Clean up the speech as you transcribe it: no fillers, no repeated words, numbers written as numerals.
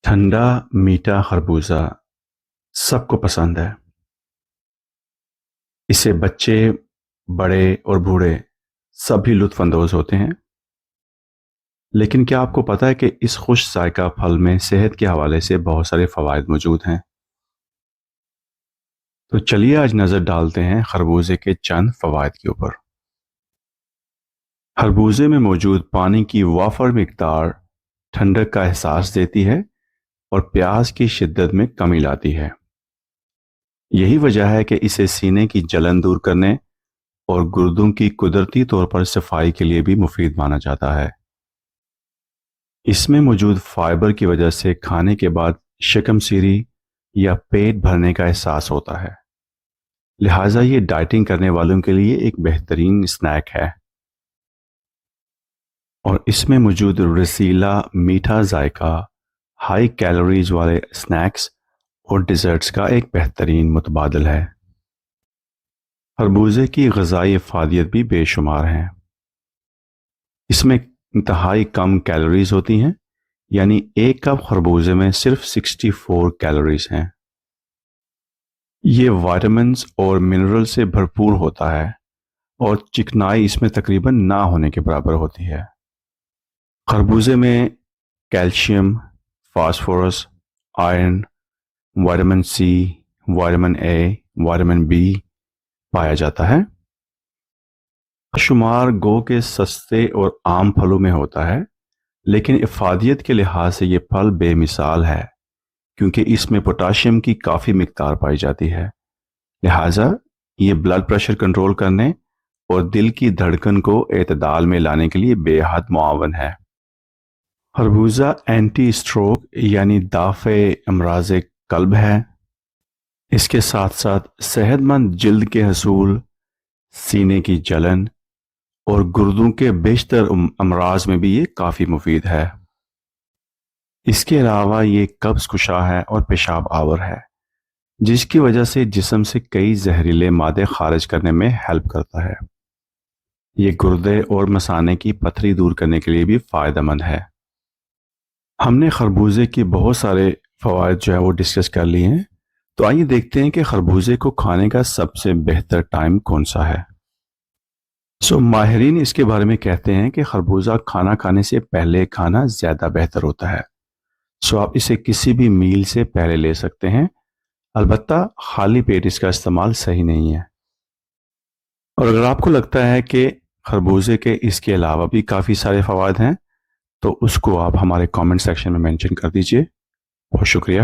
ٹھنڈا میٹھا خربوزہ سب کو پسند ہے۔ اسے بچے، بڑے اور بوڑھے سبھی لطف اندوز ہوتے ہیں۔ لیکن کیا آپ کو پتہ ہے کہ اس خوش ذائقہ پھل میں صحت کے حوالے سے بہت سارے فوائد موجود ہیں؟ تو چلیے آج نظر ڈالتے ہیں خربوزے کے چند فوائد کے اوپر۔ خربوزے میں موجود پانی کی وافر مقدار ٹھنڈک کا احساس دیتی ہے اور پیاس کی شدت میں کمی لاتی ہے۔ یہی وجہ ہے کہ اسے سینے کی جلن دور کرنے اور گردوں کی قدرتی طور پر صفائی کے لیے بھی مفید مانا جاتا ہے۔ اس میں موجود فائبر کی وجہ سے کھانے کے بعد شکم سیری یا پیٹ بھرنے کا احساس ہوتا ہے، لہٰذا یہ ڈائٹنگ کرنے والوں کے لیے ایک بہترین اسنیک ہے۔ اور اس میں موجود رسیلا میٹھا ذائقہ ہائی کیلوریز والے اسنیکس اور ڈیزرٹس کا ایک بہترین متبادل ہے۔ خربوزے کی غذائی افادیت بھی بے شمار ہیں۔ اس میں انتہائی کم کیلوریز ہوتی ہیں، یعنی ایک کپ خربوزے میں صرف 64 کیلوریز ہیں۔ یہ وائٹامنز اور منرل سے بھرپور ہوتا ہے اور چکنائی اس میں تقریباً نہ ہونے کے برابر ہوتی ہے۔ خربوزے میں calcium, phosphorus, iron, vitamin C, vitamin A, vitamin B پایا جاتا ہے۔ شمار گو کے سستے اور عام پھلوں میں ہوتا ہے، لیکن افادیت کے لحاظ سے یہ پھل بے مثال ہے کیونکہ اس میں پوٹاشیم کی کافی مقدار پائی جاتی ہے، لہٰذا یہ بلڈ پریشر کنٹرول کرنے اور دل کی دھڑکن کو اعتدال میں لانے کے لیے بے حد معاون ہے۔ خربوزہ اینٹی اسٹروک یعنی دافع امراض قلب ہے۔ اس کے ساتھ ساتھ صحت مند جلد کے حصول، سینے کی جلن اور گردوں کے بیشتر امراض میں بھی یہ کافی مفید ہے۔ اس کے علاوہ یہ قبض کشا ہے اور پیشاب آور ہے، جس کی وجہ سے جسم سے کئی زہریلے مادے خارج کرنے میں ہیلپ کرتا ہے۔ یہ گردے اور مثانے کی پتھری دور کرنے کے لیے بھی فائدہ مند ہے۔ ہم نے خربوزے کی بہت سارے فوائد جو ہے وہ ڈسکس کر لیے ہیں، تو آئیے دیکھتے ہیں کہ خربوزے کو کھانے کا سب سے بہتر ٹائم کون سا ہے۔ ماہرین اس کے بارے میں کہتے ہیں کہ خربوزہ کھانا کھانے سے پہلے کھانا زیادہ بہتر ہوتا ہے۔ آپ اسے کسی بھی میل سے پہلے لے سکتے ہیں، البتہ خالی پیٹ اس کا استعمال صحیح نہیں ہے۔ اور اگر آپ کو لگتا ہے کہ خربوزے کے اس کے علاوہ بھی کافی سارے فوائد ہیں تو اس کو آپ ہمارے کامنٹ سیکشن میں مینشن کر دیجئے۔ بہت شکریہ۔